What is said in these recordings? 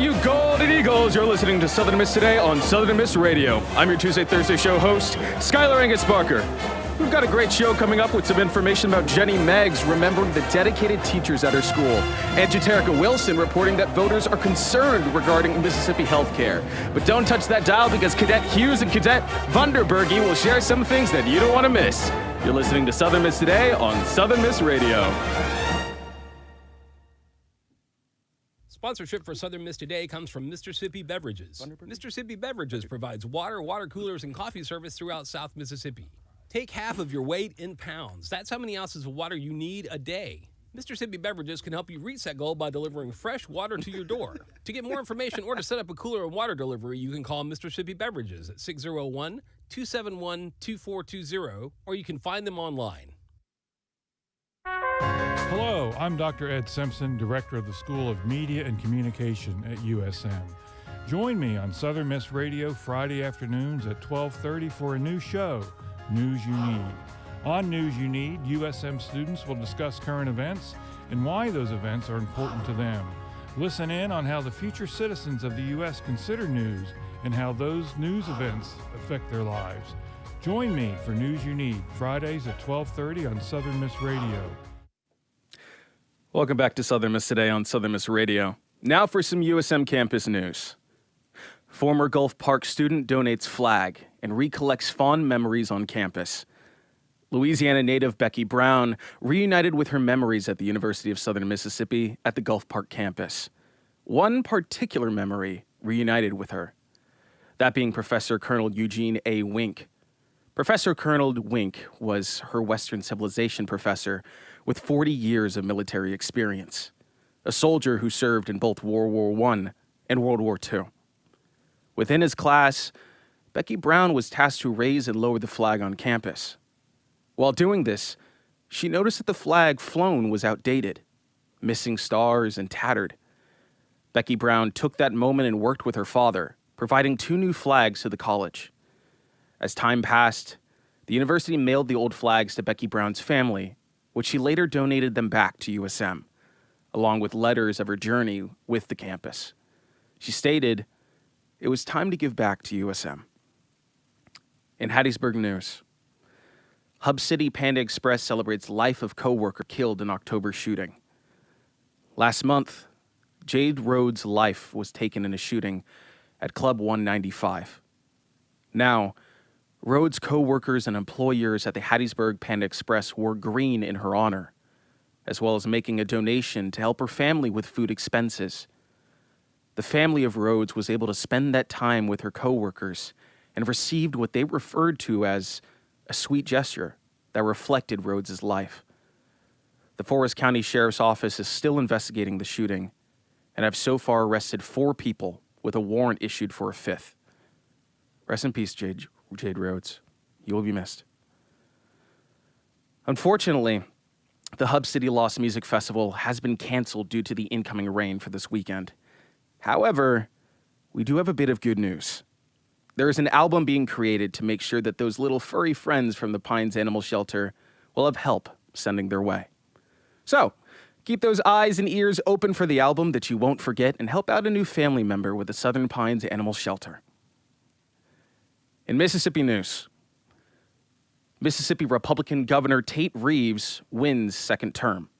you Golden Eagles. You're listening to Southern Miss Today on Southern Miss Radio. I'm your Tuesday, Thursday show host, Skylar Angus Barker. We've got a great show coming up with some information about Jenny Meggs remembering the dedicated teachers at her school, and Jaterica Wilson reporting that voters are concerned regarding Mississippi health care. But don't touch that dial because Cadet Hughes and Cadet Vanderbergy will share some things that you don't want to miss. You're listening to Southern Miss Today on Southern Miss Radio. Sponsorship for Southern Miss Today comes from Mississippi Beverages. Mississippi Beverages provides water coolers, and coffee service throughout South Mississippi. Take half of your weight in pounds. That's how many ounces of water you need a day. Mississippi Beverages can help you reach that goal by delivering fresh water to your door. To get more information or to set up a cooler and water delivery, you can call Mississippi Beverages at 601-271-2420, or you can find them online. Hello, I'm Dr. Ed Simpson, Director of the School of Media and Communication at USM. Join me on Southern Miss Radio Friday afternoons at 12:30 for a new show, News You Need. On News You Need, USM students will discuss current events and why those events are important to them. Listen in on how the future citizens of the U.S. consider news and how those news events affect their lives. Join me for News You Need, Fridays at 12:30 on Southern Miss Radio. Welcome back to Southern Miss Today on Southern Miss Radio. Now for some USM campus news. Former Gulf Park student donates flag and recollects fond memories on campus. Louisiana native Becky Brown reunited with her memories at the University of Southern Mississippi at the Gulf Park campus. One particular memory reunited with her, that being Professor Colonel Eugene A. Wink. Professor Colonel Wink was her Western civilization professor with 40 years of military experience, a soldier who served in both World War I and World War II. Within his class, Becky Brown was tasked to raise and lower the flag on campus. While doing this, she noticed that the flag flown was outdated, missing stars and tattered. Becky Brown took that moment and worked with her father, providing 2 new flags to the college. As time passed, the university mailed the old flags to Becky Brown's family, which she later donated them back to USM, along with letters of her journey with the campus. She stated, "It was time to give back to USM." In Hattiesburg news, Hub City Panda Express celebrates life of coworker killed in October shooting. Last month, Jade Rhodes' life was taken in a shooting at Club 195. Now, Rhodes' co-workers and employers at the Hattiesburg Panda Express wore green in her honor, as well as making a donation to help her family with food expenses. The family of Rhodes was able to spend that time with her co-workers and received what they referred to as a sweet gesture that reflected Rhodes' life. The Forest County Sheriff's Office is still investigating the shooting and have so far arrested 4 people with a warrant issued for a 5th. Rest in peace, Jade Rhodes. You will be missed. Unfortunately, the Hub City Lost Music Festival has been canceled due to the incoming rain for this weekend. However, we do have a bit of good news. There is an album being created to make sure that those little furry friends from the Pines Animal Shelter will have help sending their way. So, keep those eyes and ears open for the album that you won't forget and help out a new family member with the Southern Pines Animal Shelter. In Mississippi news, Mississippi Republican Governor Tate Reeves wins second term.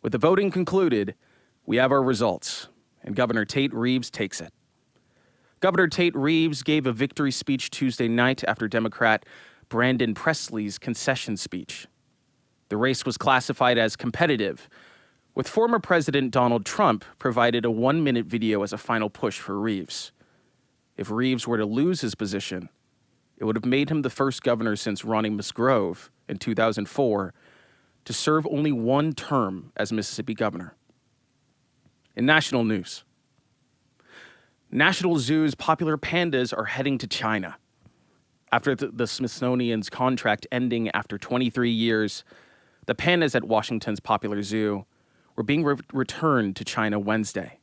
With the voting concluded, we have our results, and Governor Tate Reeves takes it. Governor Tate Reeves gave a victory speech Tuesday night after Democrat Brandon Presley's concession speech. The race was classified as competitive, with former President Donald Trump provided a 1-minute video as a final push for Reeves. If Reeves were to lose his position, it would have made him the first governor since Ronnie Musgrove in 2004 to serve only 1 term as Mississippi governor. In national news, National Zoo's popular pandas are heading to China. After the Smithsonian's contract ending after 23 years, the pandas at Washington's popular zoo were being returned to China Wednesday.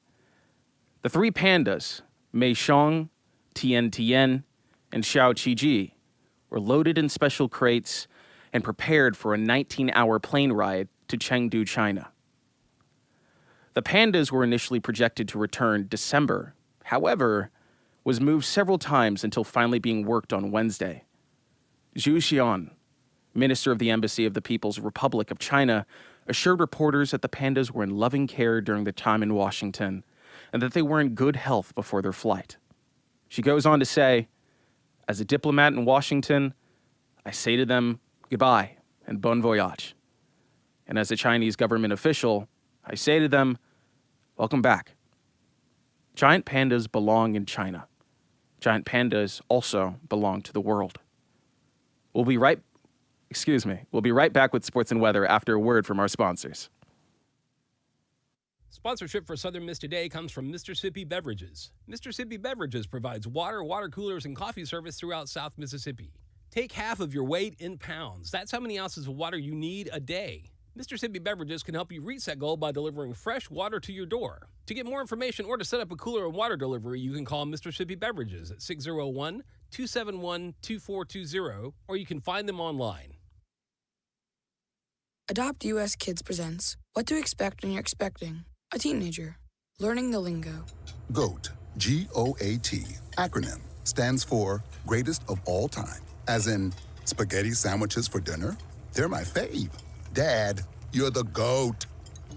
The 3 pandas, Mei Xiong, Tian Tian, and Xiao Qiji, were loaded in special crates and prepared for a 19-hour plane ride to Chengdu, China. The Pandas were initially projected to return December, however, was moved several times until finally being worked on Wednesday. Zhu Xian, Minister of the Embassy of the People's Republic of China, assured reporters that the Pandas were in loving care during their time in Washington and that they were in good health before their flight. She goes on to say, "As a diplomat in Washington, I say to them goodbye and bon voyage. And as a Chinese government official, I say to them, welcome back." Giant pandas belong in China. Giant pandas also belong to the world. We'll be right back with sports and weather after a word from our sponsors. Sponsorship for Southern Miss Today comes from Mississippi Beverages. Mississippi Beverages provides water, water coolers, and coffee service throughout South Mississippi. Take half of your weight in pounds. That's how many ounces of water you need a day. Mississippi Beverages can help you reach that goal by delivering fresh water to your door. To get more information or to set up a cooler and water delivery, you can call Mississippi Beverages at 601-271-2420, or you can find them online. Adopt US Kids presents What to Expect When You're Expecting a Teenager. Learning the lingo. GOAT, G-O-A-T, acronym, stands for Greatest of All Time. As in, spaghetti sandwiches for dinner? They're my fave. Dad, you're the GOAT.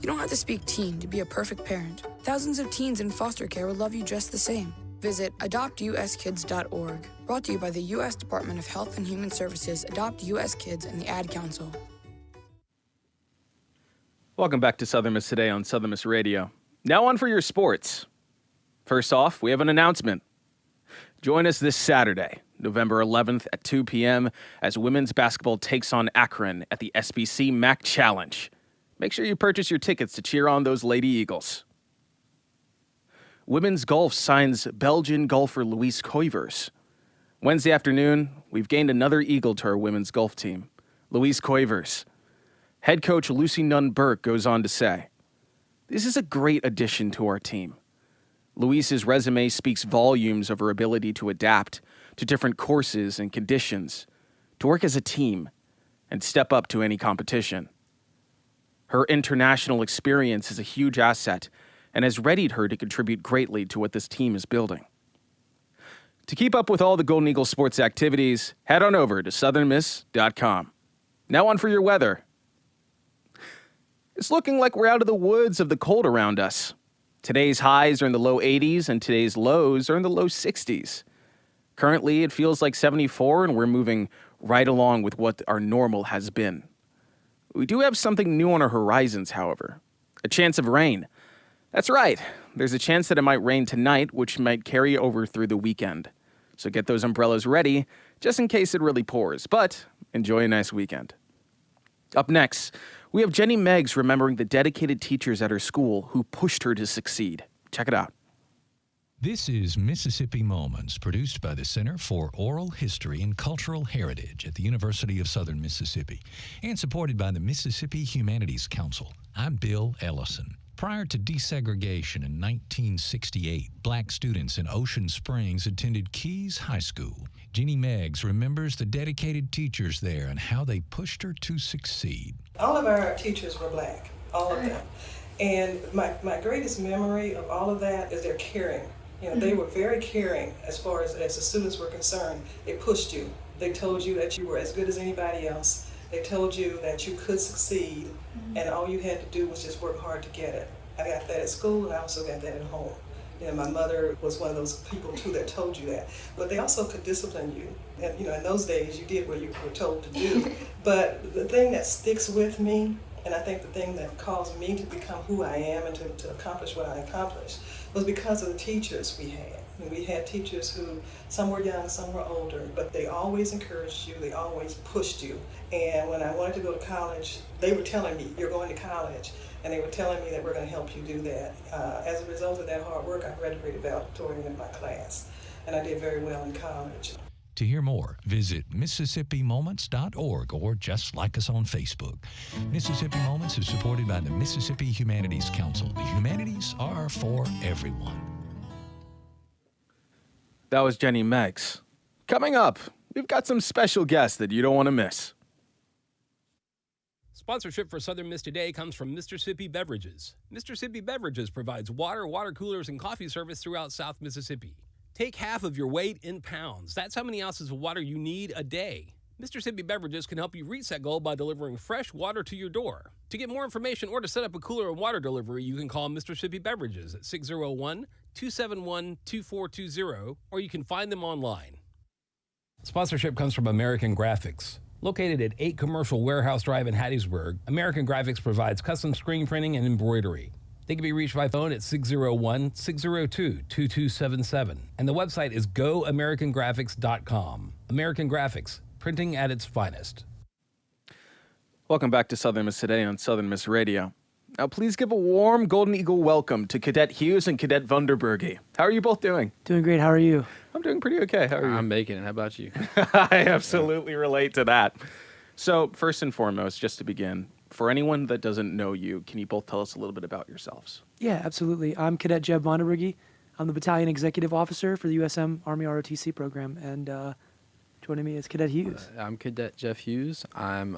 You don't have to speak teen to be a perfect parent. Thousands of teens in foster care will love you just the same. Visit adoptuskids.org. Brought to you by the U.S. Department of Health and Human Services, Adopt U.S. Kids, and the Ad Council. Welcome back to Southern Miss Today on Southern Miss Radio. Now on for your sports. First off, we have an announcement. Join us this Saturday, November 11th at 2 p.m. as women's basketball takes on Akron at the SBC MAC Challenge. Make sure you purchase your tickets to cheer on those Lady Eagles. Women's golf signs Belgian golfer Louise Koivers. Wednesday afternoon, we've gained another Eagle to our women's golf team, Louise Koivers. Head coach Lucy Nunn Burke goes on to say, "This is a great addition to our team. Louise's resume speaks volumes of her ability to adapt to different courses and conditions, to work as a team, and step up to any competition. Her international experience is a huge asset and has readied her to contribute greatly to what this team is building." To keep up with all the Golden Eagle sports activities, head on over to southernmiss.com. Now on for your weather. It's looking like we're out of the woods of the cold around us. Today's highs are in the low 80s and today's lows are in the low 60s. Currently, it feels like 74 and we're moving right along with what our normal has been. We do have something new on our horizons, however. A chance of rain. That's right. There's a chance that it might rain tonight, which might carry over through the weekend. So get those umbrellas ready, just in case it really pours. But enjoy a nice weekend. Up next, we have Jenny Meggs remembering the dedicated teachers at her school who pushed her to succeed. Check it out. This is Mississippi Moments, produced by the Center for Oral History and Cultural Heritage at the University of Southern Mississippi and supported by the Mississippi Humanities Council. I'm Bill Ellison. Prior to desegregation in 1968, black students in Ocean Springs attended Keys High School. Jenny Meggs remembers the dedicated teachers there and how they pushed her to succeed. All of our teachers were black, all of them. And my greatest memory of all of that is their caring. You know, they were very caring as far as the students were concerned. They pushed you. They told you that you were as good as anybody else. They told you that you could succeed, and all you had to do was just work hard to get it. I got that at school, and I also got that at home. You know, my mother was one of those people too that told you that. But they also could discipline you. And you know, in those days, you did what you were told to do. But the thing that sticks with me, and I think the thing that caused me to become who I am and to accomplish what I accomplished, was because of the teachers we had. And we had teachers who, some were young, some were older, but they always encouraged you, they always pushed you. And when I wanted to go to college, they were telling me, you're going to college. And they were telling me that we're going to help you do that. As a result of that hard work, I graduated valedictorian in my class. And I did very well in college. To hear more, visit MississippiMoments.org or just like us on Facebook. Mississippi Moments is supported by the Mississippi Humanities Council. The humanities are for everyone. That was Jenny Meggs. Coming up, we've got some special guests that you don't want to miss. Sponsorship for Southern Miss Today comes from Mr. Sippy Beverages. Mr. Sippy Beverages provides water, water coolers, and coffee service throughout South Mississippi. Take half of your weight in pounds. That's how many ounces of water you need a day. Mr. Sippy Beverages can help you reach that goal by delivering fresh water to your door. To get more information or to set up a cooler and water delivery, you can call Mr. Sippy Beverages at 601-271-2420, or you can find them online. Sponsorship comes from American Graphics. Located at 8 Commercial Warehouse Drive in Hattiesburg, American Graphics provides custom screen printing and embroidery. They can be reached by phone at 601-602-2277. And the website is goamericangraphics.com. American Graphics, printing at its finest. Welcome back to Southern Miss Today on Southern Miss Radio. Now, please give a warm Golden Eagle welcome to Cadet Hughes and Cadet Vanderberge. How are you both doing? Doing great. How are you? I'm doing pretty okay. How are you? I'm making it. How about you? I absolutely relate to that. So, first and foremost, just to begin, for anyone that doesn't know you, can you both tell us a little bit about yourselves? Yeah, absolutely. I'm Cadet Jeb Vanderberge. I'm the Battalion Executive Officer for the USM Army ROTC program, and joining me is Cadet Hughes. I'm Cadet Jeff Hughes. I'm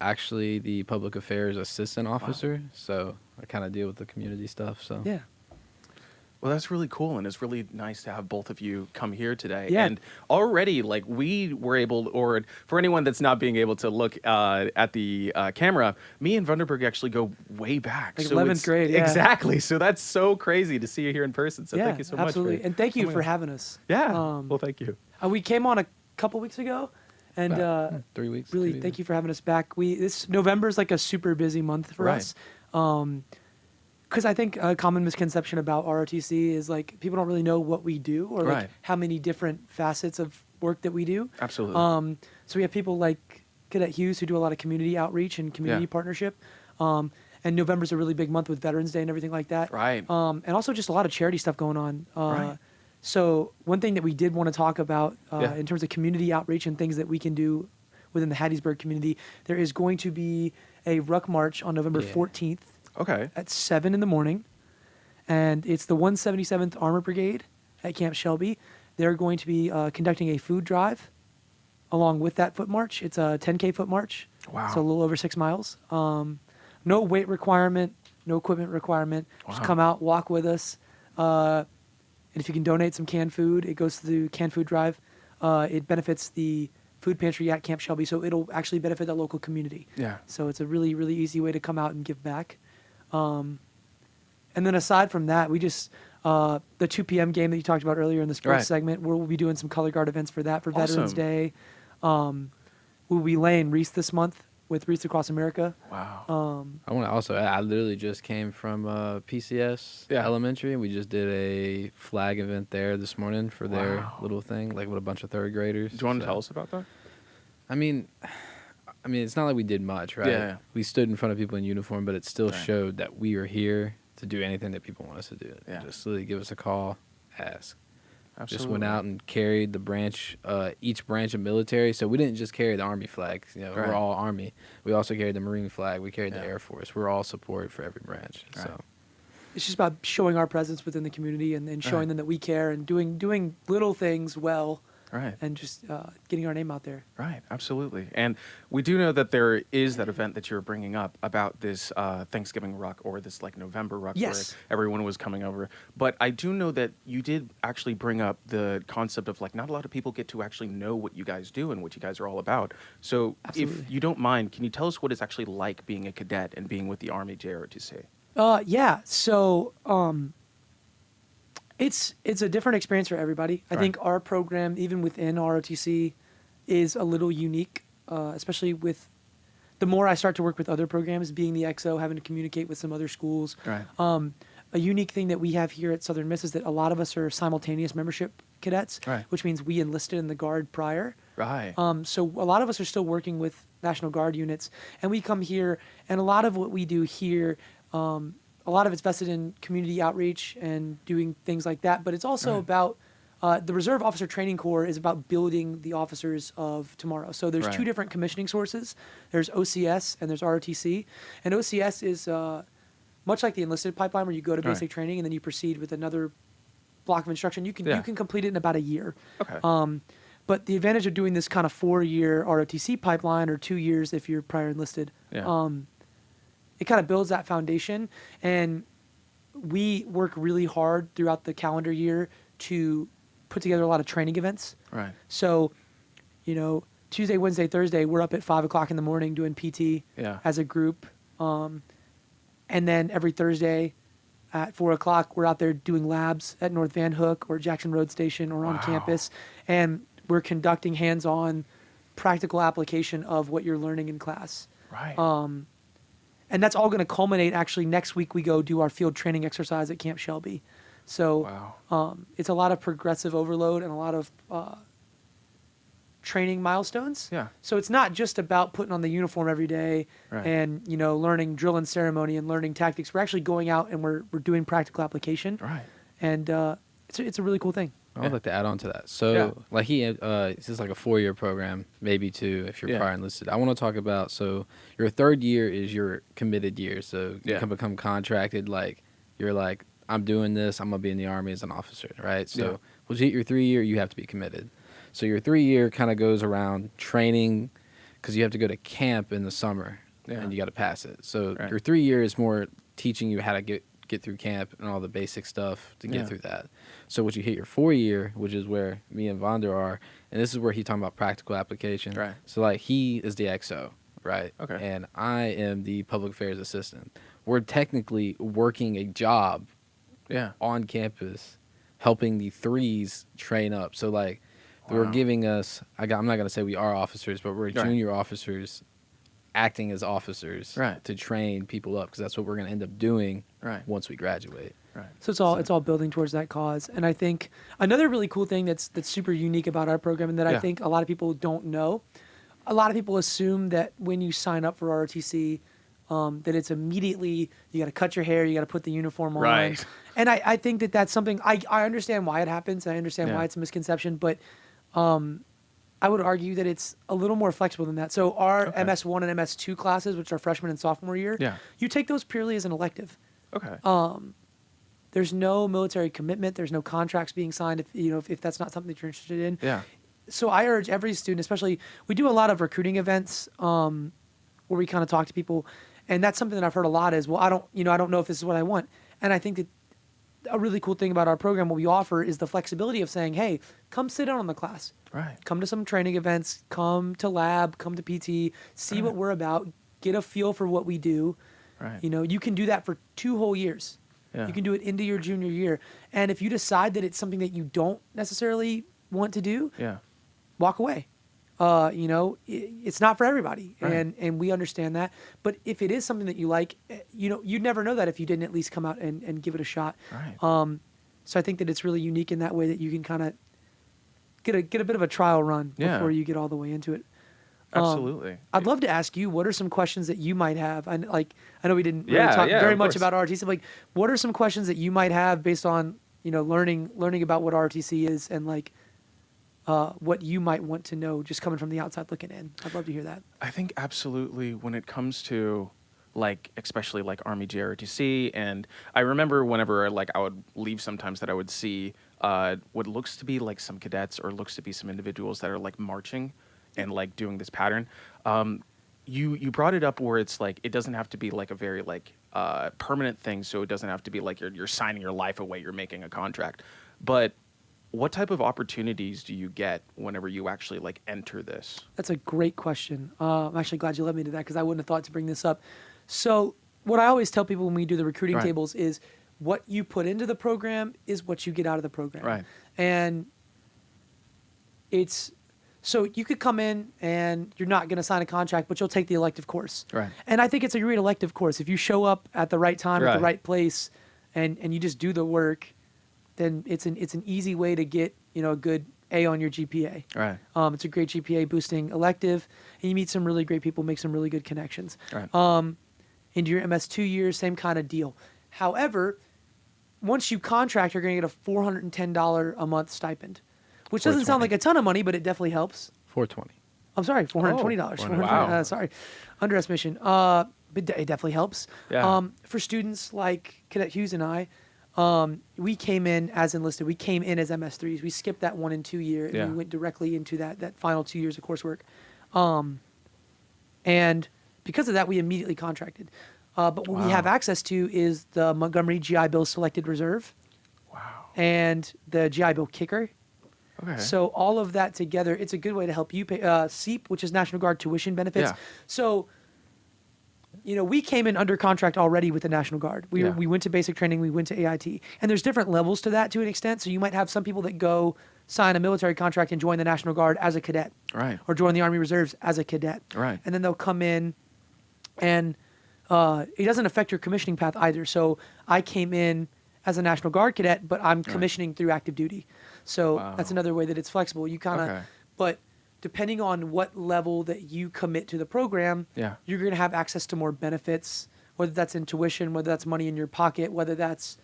actually the Public Affairs Assistant Officer, so I kind of deal with the community stuff. So Yeah. Well, that's really cool, and it's really nice to have both of you come here today. Yeah. And already, like, we were able, or for anyone that's not being able to look at the camera, me and Vanderberg actually go way back. Like So 11th it's- grade, yeah. Exactly. So that's so crazy to see you here in person. So Yeah, thank you so much. absolutely. And thank you for having us. Yeah. Well, thank you. We came on a couple weeks ago, and about 3 weeks. really thank you for having us back. This November is like a super busy month for Right. us. Because I think a common misconception about ROTC is like people don't really know what we do or like Right. how many different facets of work that we do. Absolutely. So we have people like Cadet Hughes who do a lot of community outreach and community Yeah. partnership. And November's a really big month with Veterans Day and everything like that. Right. And also just a lot of charity stuff going on. Right. So one thing that we did want to talk about Yeah. in terms of community outreach and things that we can do within the Hattiesburg community, there is going to be a ruck march on November 14th Okay. at 7 in the morning. And it's the 177th Armor Brigade at Camp Shelby. They're going to be conducting a food drive along with that foot march. It's a 10K foot march. Wow. So a little over 6 miles. No weight requirement, no equipment requirement. Just Wow. come out, walk with us. And if you can donate some canned food, it goes to the canned food drive. It benefits the food pantry at Camp Shelby, so it'll actually benefit the local community. Yeah. So it's a really, really easy way to come out and give back. And then aside from that, we just the 2 p.m. game that you talked about earlier in the sports Right. segment, we'll be doing some color guard events for that for Veterans Awesome. Day. We'll be laying wreaths this month with Wreaths Across America. Wow. I want to also add, I literally just came from PCS Yeah. Elementary, and we just did a flag event there this morning for their Wow. little thing, like with a bunch of third graders. Do you want to So, tell us about that? I mean, it's not like we did much, right? Yeah. We stood in front of people in uniform, but it still Right. showed that we are here to do anything that people want us to do. Yeah. Just literally give us a call, ask. Absolutely. Just went out and carried the branch, each branch of military. So we didn't just carry the Army flag. Right. We're all Army. We also carried the Marine flag. We carried Yeah. the Air Force. We're all support for every branch. Right. So It's just about showing our presence within the community and showing Right. them that we care and doing little things well Right. and just getting our name out there. Right, absolutely. And we do know that there is that event that you're bringing up about this Thanksgiving ruck or this like November ruck Yes. where everyone was coming over. But I do know that you did actually bring up the concept of like not a lot of people get to actually know what you guys do and what you guys are all about. So Absolutely. if you don't mind, can you tell us what it's actually like being a cadet and being with the Army JROTC? Yeah. So it's a different experience for everybody. I Right. think our program, even within ROTC, is a little unique, especially with the more I start to work with other programs, being the XO, having to communicate with some other schools. Right. A unique thing that we have here at Southern Miss is that a lot of us are simultaneous membership cadets, Right. which means we enlisted in the Guard prior. Right. So a lot of us are still working with National Guard units, and we come here, and a lot of what we do here, a lot of it's vested in community outreach and doing things like that, but it's also about the Reserve Officer Training Corps is about building the officers of tomorrow. So there's two Right. different commissioning sources. There's OCS and there's ROTC, and OCS is much like the enlisted pipeline where you go to basic Right. training and then you proceed with another block of instruction. You can Yeah. you can complete it in about a year. Okay. But But the advantage of doing this kind of 4-year ROTC pipeline, or 2 years if you're prior enlisted, it kind of builds that foundation. And we work really hard throughout the calendar year to put together a lot of training events. Right. So, Tuesday, Wednesday, Thursday, we're up at 5 o'clock in the morning doing PT as a group. And then every Thursday at 4 o'clock, we're out there doing labs at North Van Hook or Jackson Road Station or on campus. And we're conducting hands-on practical application of what you're learning in class. Right. And that's all going to culminate. Actually, next week we go do our field training exercise at Camp Shelby. So it's a lot of progressive overload and a lot of training milestones. Yeah. So it's not just about putting on the uniform every day Right. and learning drill and ceremony and learning tactics. We're actually going out and we're doing practical application. Right. And it's a really cool thing. I would like to add on to that. So, like this is like a 4-year program, maybe 2 if you're prior enlisted. I want to talk about, so your 3rd year is your committed year. So you can become contracted. Like you're like, I'm doing this. I'm gonna be in the Army as an officer, right? So once you hit your 3 year, you have to be committed. So your 3 year kind of goes around training, because you have to go to camp in the summer and you got to pass it. So your 3 year is more teaching you how to get through camp and all the basic stuff to get through that. So once you hit your 4 year, which is where me and Vonder are, and this is where he's talking about practical application. Right. So like he is the XO, right? Okay. And I am the public affairs assistant. We're technically working a job on campus, helping the 3s train up. So like they're giving us, I'm not going to say we are officers, but we're junior officers acting as officers to train people up, because that's what we're going to end up doing once we graduate. Right. So it's all building towards that cause. And I think another really cool thing that's super unique about our program, and that I think a lot of people don't know, a lot of people assume that when you sign up for ROTC, that it's immediately, you got to cut your hair, you got to put the uniform on. Right. And I think that that's something, I understand why it happens. I understand why it's a misconception, but I would argue that it's a little more flexible than that. So our MS1 and MS2 classes, which are freshman and sophomore year, you take those purely as an elective. Okay. There's no military commitment. There's no contracts being signed if that's not something that you're interested in. Yeah. So I urge every student, especially, we do a lot of recruiting events where we kind of talk to people, and that's something that I've heard a lot is, well, I don't know if this is what I want. And I think that a really cool thing about our program, what we offer, is the flexibility of saying, hey, come sit down on the class. Right. Come to some training events, come to lab, come to PT, see what we're about, get a feel for what we do. Right. You can do that for 2 whole years. Yeah. You can do it into your junior year. And if you decide that it's something that you don't necessarily want to do, walk away. It's not for everybody. Right. And we understand that. But if it is something that you like, you'd never know that if you didn't at least come out and give it a shot. Right. So I think that it's really unique in that way, that you can kind of get a bit of a trial run before you get all the way into it. Absolutely. I'd love to ask you, what are some questions that you might have? I know we didn't really talk very much about ROTC, but what are some questions that you might have based on, learning about what ROTC is, and what you might want to know just coming from the outside looking in? I'd love to hear that. I think absolutely, when it comes to especially Army JROTC, and I remember whenever I would leave sometimes that I would see what looks to be some cadets, or looks to be some individuals that are marching and doing this pattern. You brought it up where it's it doesn't have to be a very permanent thing, so it doesn't have to be you're signing your life away, you're making a contract. But what type of opportunities do you get whenever you actually enter this? That's a great question. I'm actually glad you led me to that, because I wouldn't have thought to bring this up. So what I always tell people when we do the recruiting tables is, what you put into the program is what you get out of the program. Right. And so you could come in and you're not going to sign a contract, but you'll take the elective course. Right. And I think it's a great elective course. If you show up at the right time, at the right place, and you just do the work, then it's an easy way to get a good A on your GPA. Right. It's a great GPA boosting elective, and you meet some really great people, make some really good connections. Right. Into your MS2 years, same kind of deal. However, once you contract, you're going to get a $410 a month stipend, which doesn't sound like a ton of money, but it definitely helps. $420. I'm sorry, $420. Wow. Sorry, underestimation. But it definitely helps. Yeah. For students like Cadet Hughes and I, we came in as enlisted. We came in as MS3s. We skipped that 1 and 2 year, and we went directly into that final 2 years of coursework. And because of that, we immediately contracted. But what we have access to is the Montgomery GI Bill Selected Reserve. Wow. And the GI Bill Kicker. Okay. So all of that together, it's a good way to help you pay SEEP, which is National Guard tuition benefits. Yeah. So, we came in under contract already with the National Guard. We went to basic training, we went to AIT. And there's different levels to that to an extent. So you might have some people that go sign a military contract and join the National Guard as a cadet. Right. Or join the Army Reserves as a cadet. Right. And then they'll come in and it doesn't affect your commissioning path either. So I came in as a National Guard cadet, but I'm commissioning through active duty. So that's another way that it's flexible. You kind of, but depending on what level that you commit to the program, you're going to have access to more benefits, whether that's in tuition, whether that's money in your pocket, whether that's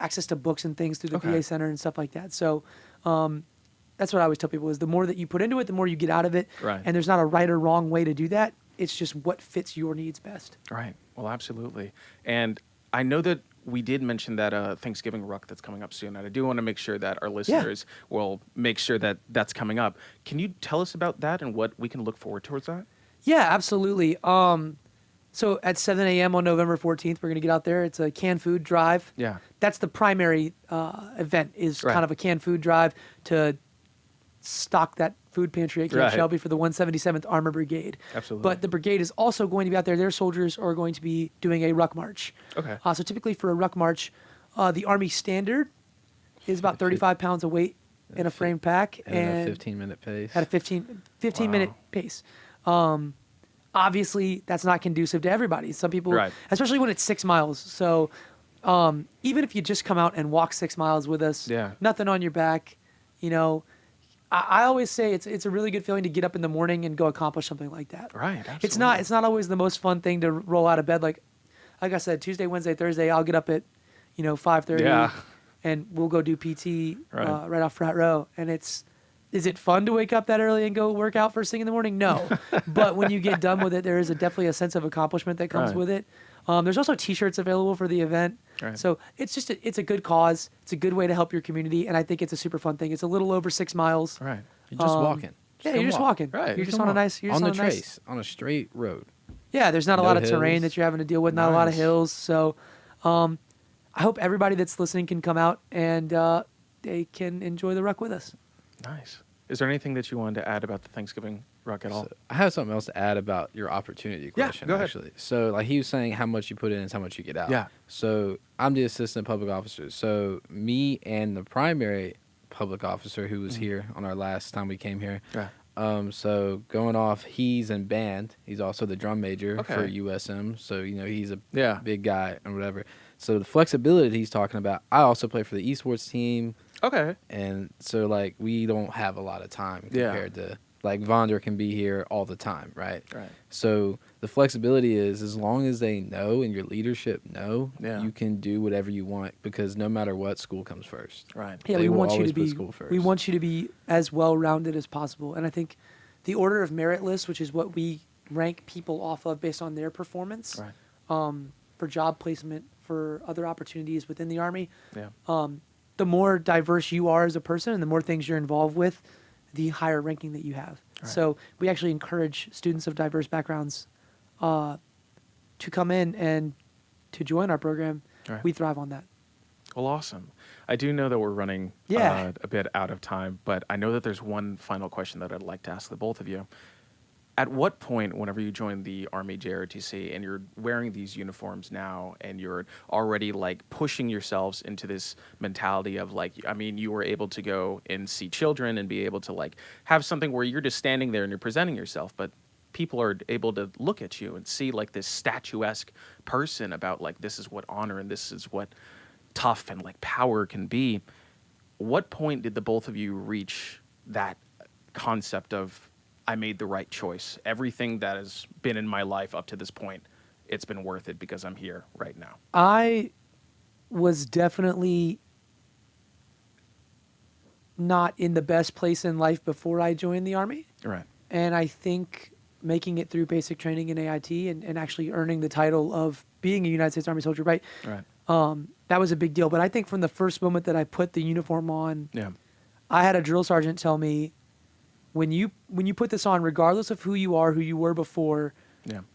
access to books and things through the VA Center and stuff like that. So that's what I always tell people is the more that you put into it, the more you get out of it. Right. And there's not a right or wrong way to do that. It's just what fits your needs best. Right. Well, absolutely. And I know that we did mention that Thanksgiving Ruck that's coming up soon, and I do want to make sure that our listeners will make sure that that's coming up. Can you tell us about that and what we can look forward towards that? Yeah, absolutely. So at 7 a.m. on November 14th, we're going to get out there. It's a canned food drive. Yeah. That's the primary event is kind of a canned food drive to stock that food pantry at Camp Shelby for the 177th Armor Brigade. Absolutely. But the brigade is also going to be out there. Their soldiers are going to be doing a ruck march. Okay. So typically for a ruck march, the Army standard is about 35 pounds of weight in a framed pack. And a 15-minute pace. At a 15-minute pace. Obviously, that's not conducive to everybody. Some people, especially when it's 6 miles. So even if you just come out and walk 6 miles with us, nothing on your back, I always say it's a really good feeling to get up in the morning and go accomplish something like that. Right. Absolutely. It's not always the most fun thing to roll out of bed. Like I said, Tuesday, Wednesday, Thursday, I'll get up at 5:30 and we'll go do PT right off Frat Row. And is it fun to wake up that early and go work out first thing in the morning? No. But when you get done with it, there is definitely a sense of accomplishment that comes with it. There's also T-shirts available for the event. Right. So it's just it's a good cause. It's a good way to help your community, and I think it's a super fun thing. It's a little over 6 miles. Right. You're just walking. You're just walking. Right. You're just on a nice. You're on just the on a trace, on a straight road. Yeah, there's not a lot of hills. terrain that you're having to deal with. Not a lot of hills. So, I hope everybody that's listening can come out and they can enjoy the ruck with us. Nice. Is there anything that you wanted to add about the Thanksgiving Ruck at all? So I have something else to add about your opportunity question. Go ahead. Actually, so like he was saying, how much you put in is how much you get out. Yeah. So I'm the assistant public officer. So me and the primary public officer who was here on our last time we came here. Yeah. So going off, he's in band. He's also the drum major for USM. So he's a big guy and whatever. So the flexibility that he's talking about, I also play for the esports team. Okay. And so, we don't have a lot of time compared to, Vonder can be here all the time, right? Right. So the flexibility is as long as they know and your leadership know, you can do whatever you want because no matter what, school comes first. Right. Yeah, we want you to be school first. We want you to be as well-rounded as possible. And I think the order of merit list, which is what we rank people off of based on their performance, for job placement, for other opportunities within the Army. Yeah. The more diverse you are as a person and the more things you're involved with, the higher ranking that you have. Right. So we actually encourage students of diverse backgrounds to come in and to join our program. Right. We thrive on that. Well, awesome. I do know that we're running a bit out of time, but I know that there's one final question that I'd like to ask the both of you. At what point, whenever you join the Army JROTC and you're wearing these uniforms now and you're already pushing yourselves into this mentality of you were able to go and see children and be able to have something where you're just standing there and you're presenting yourself, but people are able to look at you and see this statuesque person about this is what honor and this is what tough and power can be. What point did the both of you reach that concept of I made the right choice? Everything that has been in my life up to this point, it's been worth it because I'm here right now. I was definitely not in the best place in life before I joined the Army. Right. And I think making it through basic training in AIT and actually earning the title of being a United States Army soldier, right? That was a big deal. But I think from the first moment that I put the uniform on, I had a drill sergeant tell me, when you put this on, regardless of who you are, who you were before,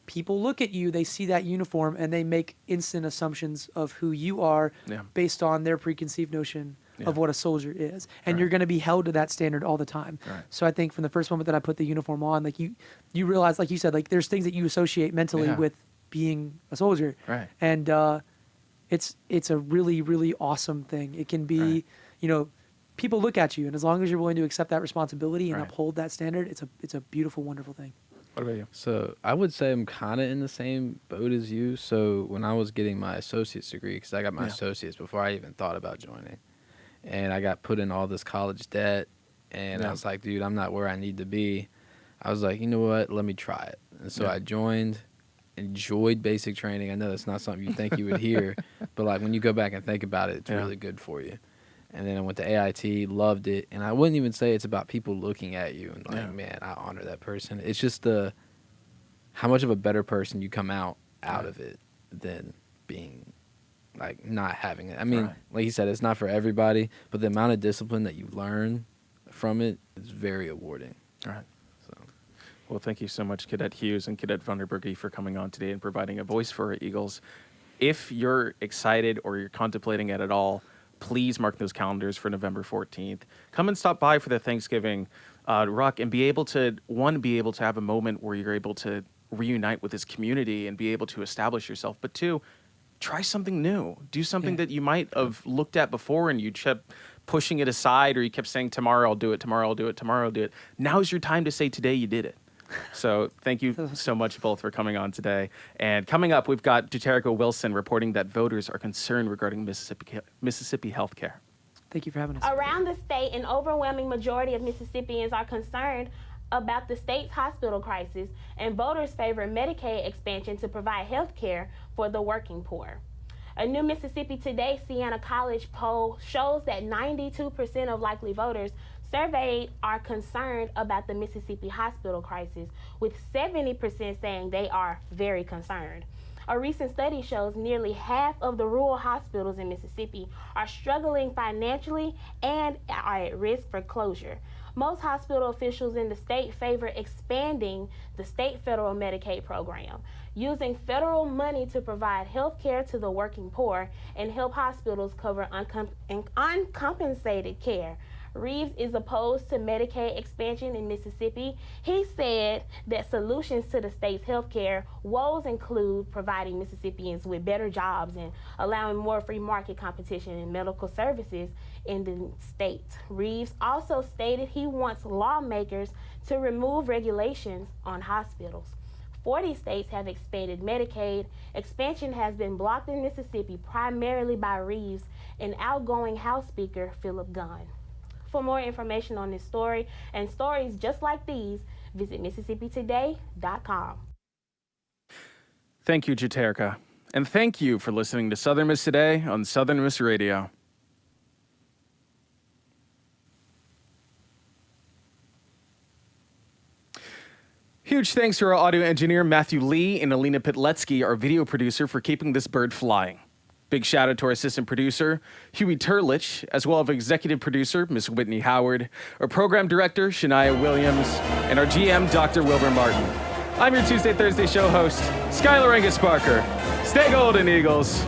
people look at you, they see that uniform, and they make instant assumptions of who you are based on their preconceived notion of what a soldier is. And you're going to be held to that standard all the time. So I think from the first moment that I put the uniform on, like you realize, like you said, like there's things that you associate mentally with being a soldier. And it's a really, really awesome thing. It can be, you know, people look at you, and as long as you're willing to accept that responsibility and uphold that standard, it's a beautiful, wonderful thing. What about you? So I would say I'm kind of in the same boat as you. So when I was getting my associate's degree, because I got my associate's before I even thought about joining, and I got put in all this college debt, and I was like, dude, I'm not where I need to be. I was like, you know what, let me try it. And so I joined, enjoyed basic training. I know that's not something you think you would hear, but like when you go back and think about it, it's really good for you. And then I went to AIT, loved it. And I wouldn't even say it's about people looking at you and like, man, I honor that person. It's just how much of a better person you come out of it than being like not having it. I mean, like you said, it's not for everybody, but the amount of discipline that you learn from it is very rewarding. Well, thank you so much, Cadet Hughes and Cadet Vanderburgie, for coming on today and providing a voice for our Eagles. If you're excited or you're contemplating it at all, please mark those calendars for November 14th. Come and stop by for the Thanksgiving ruck and be able to have a moment where you're able to reunite with this community and be able to establish yourself. But two, try something new. Do something that you might have looked at before and you kept pushing it aside, or you kept saying, tomorrow I'll do it, tomorrow I'll do it, tomorrow I'll do it. Now's your time to say today you did it. So thank you so much both for coming on today. And coming up, we've got Juterica Wilson reporting that voters are concerned regarding Mississippi health care. Thank you for having us. Around the state, an overwhelming majority of Mississippians are concerned about the state's hospital crisis, and voters favor Medicaid expansion to provide health care for the working poor. A new Mississippi Today Siena College poll shows that 92% of likely voters surveyed are concerned about the Mississippi hospital crisis, with 70% saying they are very concerned. A recent study shows nearly half of the rural hospitals in Mississippi are struggling financially and are at risk for closure. Most hospital officials in the state favor expanding the state federal Medicaid program, using federal money to provide health care to the working poor and help hospitals cover uncompensated care. Reeves is opposed to Medicaid expansion in Mississippi. He said that solutions to the state's health care woes include providing Mississippians with better jobs and allowing more free market competition in medical services in the state. Reeves also stated he wants lawmakers to remove regulations on hospitals. 40 states have expanded Medicaid. Expansion has been blocked in Mississippi primarily by Reeves and outgoing House Speaker Philip Gunn. For more information on this story and stories just like these, visit MississippiToday.com. Thank you, Juterica. And thank you for listening to Southern Miss Today on Southern Miss Radio. Huge thanks to our audio engineer, Matthew Lee, and Alina Pitletsky, our video producer, for keeping this bird flying. Big shout out to our assistant producer, Huey Turlich, as well as executive producer, Miss Whitney Howard, our program director, Shania Williams, and our GM, Dr. Wilbur Martin. I'm your Tuesday, Thursday show host, Skylar Angus Parker. Stay golden, Eagles.